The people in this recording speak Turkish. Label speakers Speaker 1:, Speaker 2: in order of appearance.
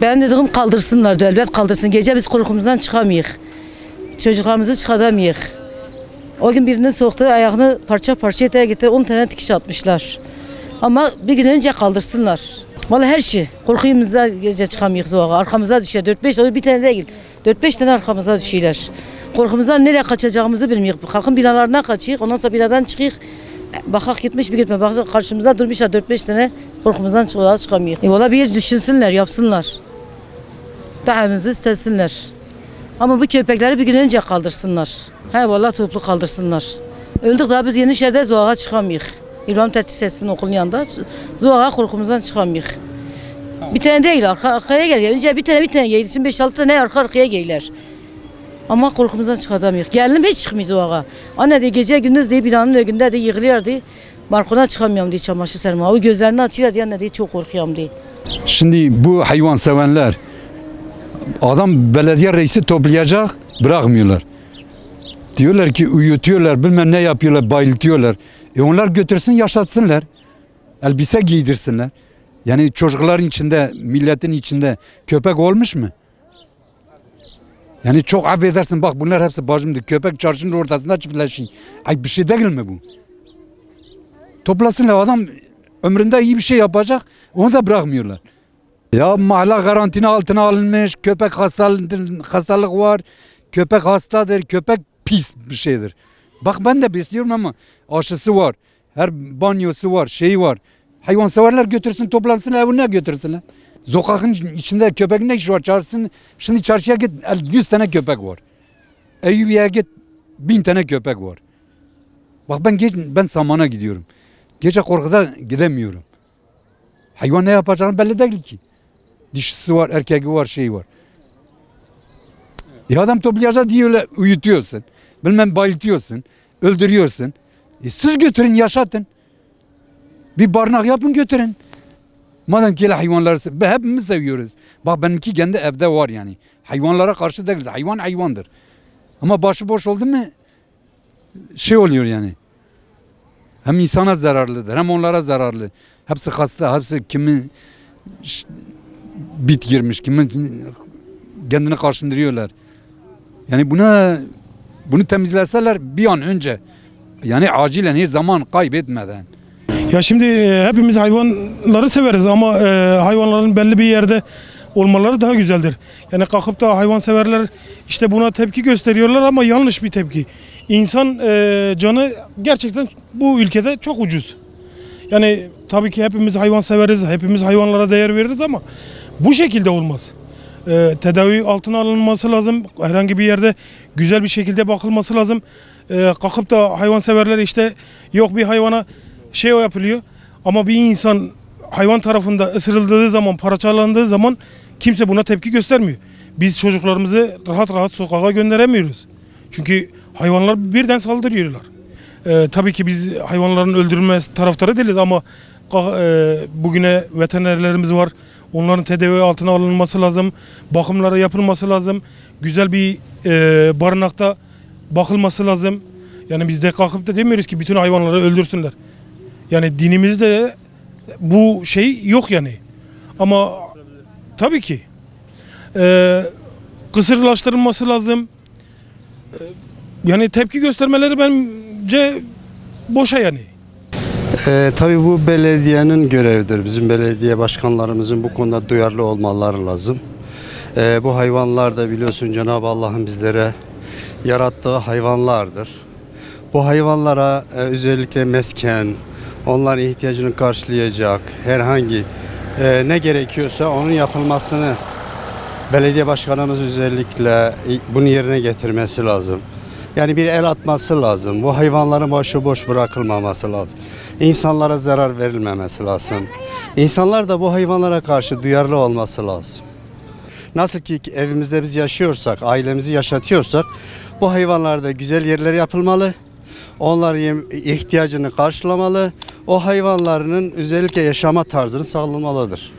Speaker 1: Ben dedim kaldırsınlar, elbet kaldırsın. Gece biz korkumuzdan çıkamayız. Çocuklarımızı çıkaramayız. O gün birinin soktu, ayağını parça parça ete getirdi, 10 tane dikiş atmışlar. Ama bir gün önce kaldırsınlar. Vallahi her şey. Korkuyumuzda gece çıkamayız o ağa. Arkamıza düşer. 4-5 bir tane değil. 4-5 tane arkamıza düşüyorlar. Korkumuzdan nereye kaçacağımızı bilmiyoruz. Halkın binalarına kaçıyık. Ondan sonra binadan çıkıyık. Bakak gitmiş bir gitme. Bak karşımıza durmuşlar 4-5 tane. Korkumuzdan çıkamayız. Vallahi bir yer düşünsünler, yapsınlar. Dağımızı istesinler. Ama bu köpekleri bir gün önce kaldırsınlar. He vallahi toplu kaldırsınlar. Öldük daha biz Yenişehir'de Zuha'ya çıkamayız. İbrahim Tatlıses okulun yanında. Zuha'ya korkumuzdan çıkamayız. Bir tane değil arkaya geliyor. Önce bir tane geliyor. Şimdi 5-6 tane arkaya geliyorlar. Ama korkumuzdan çıkaramıyoruz. Gelinim hiç çıkmıyor Zuha'ya. Anne de gece gündüz diye binanın önünde de yığılıyordu. Balkona çıkamıyorum diye çamaşır serme. O gözlerini açıyor diye anne diye çok korkuyorum diye.
Speaker 2: Şimdi bu hayvan sevenler adam belediye reisi toplayacak bırakmıyorlar. Diyorlar ki uyutuyorlar bilmem ne yapıyorlar bayıltıyorlar. Onlar götürsün yaşatsınlar. Elbise giydirsinler. Yani çocukların içinde milletin içinde köpek olmuş mu? Yani çok affedersin bak bunlar hepsi bacımdır. Köpek çarşının ortasında çiftleşiyor. Ay bir şey değil mi bu? Toplasınlar adam ömründe iyi bir şey yapacak onu da bırakmıyorlar. Ya mahalle garantini altına alınmış, köpek hastalık var, köpek hastadır, köpek pis bir şeydir. Bak ben de besliyorum ama aşısı var, her banyosu var, şeyi var. Hayvanseverler götürsün toplansınlar evine götürsünler. Sokakın içinde köpeğin ne işi var çarşısın, şimdi çarşıya git 100 tane köpek var. Eyüpiye'ye git 1000 tane köpek var. Bak ben Saman'a gidiyorum. Gece korkuda gidemiyorum. Hayvan ne yapacağını belli değil ki. Dişisi var, erkeği var, şeyi var. Ya adam toplayacak diye öyle uyutuyorsun. Bilmem bayıltıyorsun, öldürüyorsun. Siz götürün, yaşatın. Bir barınak yapın götürün. Madem ki hayvanları hepimiz seviyoruz. Bak benimki kendi evde var yani. Hayvanlara karşı değiliz. Hayvan hayvandır. Ama başıboş oldu mu şey oluyor yani. Hem insana zararlıdır hem onlara zararlı. Hepsi hasta, hepsi kimin bit girmiş, kimin kendini kaşındırıyorlar. Yani bunu temizleseler bir an önce yani acilen hiç zaman kaybetmeden.
Speaker 3: Ya şimdi hepimiz hayvanları severiz ama hayvanların belli bir yerde olmaları daha güzeldir. Yani kalkıp da hayvanseverler işte buna tepki gösteriyorlar ama yanlış bir tepki. İnsan canı gerçekten bu ülkede çok ucuz. Yani tabii ki hepimiz hayvan severiz, hepimiz hayvanlara değer veririz ama bu şekilde olmaz. Tedavi altına alınması lazım, herhangi bir yerde güzel bir şekilde bakılması lazım. Kalkıp da hayvanseverler işte yok bir hayvana şey yapılıyor ama bir insan hayvan tarafında ısırıldığı zaman, parçalandığı zaman kimse buna tepki göstermiyor. Biz çocuklarımızı rahat rahat sokağa gönderemiyoruz. Çünkü hayvanlar birden saldırıyorlar. Tabii ki biz hayvanların öldürülme taraftarı değiliz ama bugüne veterinerlerimiz var. Onların tedavi altına alınması lazım. Bakımları yapılması lazım. Güzel bir barınakta bakılması lazım. Yani biz de kalkıp da demiyoruz ki bütün hayvanları öldürsünler. Yani dinimizde bu şey yok yani. Ama tabii ki kısırlaştırılması lazım. Yani tepki göstermeleri bence boşa yani.
Speaker 4: Tabii bu belediyenin görevidir. Bizim belediye başkanlarımızın bu konuda duyarlı olmaları lazım. Bu hayvanlar da biliyorsun Cenab-ı Allah'ın bizlere yarattığı hayvanlardır. Bu hayvanlara özellikle mesken, onların ihtiyacını karşılayacak herhangi ne gerekiyorsa onun yapılmasını belediye başkanımız özellikle bunu yerine getirmesi lazım. Yani bir el atması lazım. Bu hayvanların başıboş bırakılmaması lazım. İnsanlara zarar verilmemesi lazım. İnsanlar da bu hayvanlara karşı duyarlı olması lazım. Nasıl ki evimizde biz yaşıyorsak, ailemizi yaşatıyorsak bu hayvanlarda güzel yerler yapılmalı. Onların ihtiyacını karşılamalı. O hayvanların özellikle yaşama tarzını sağlamalıdır.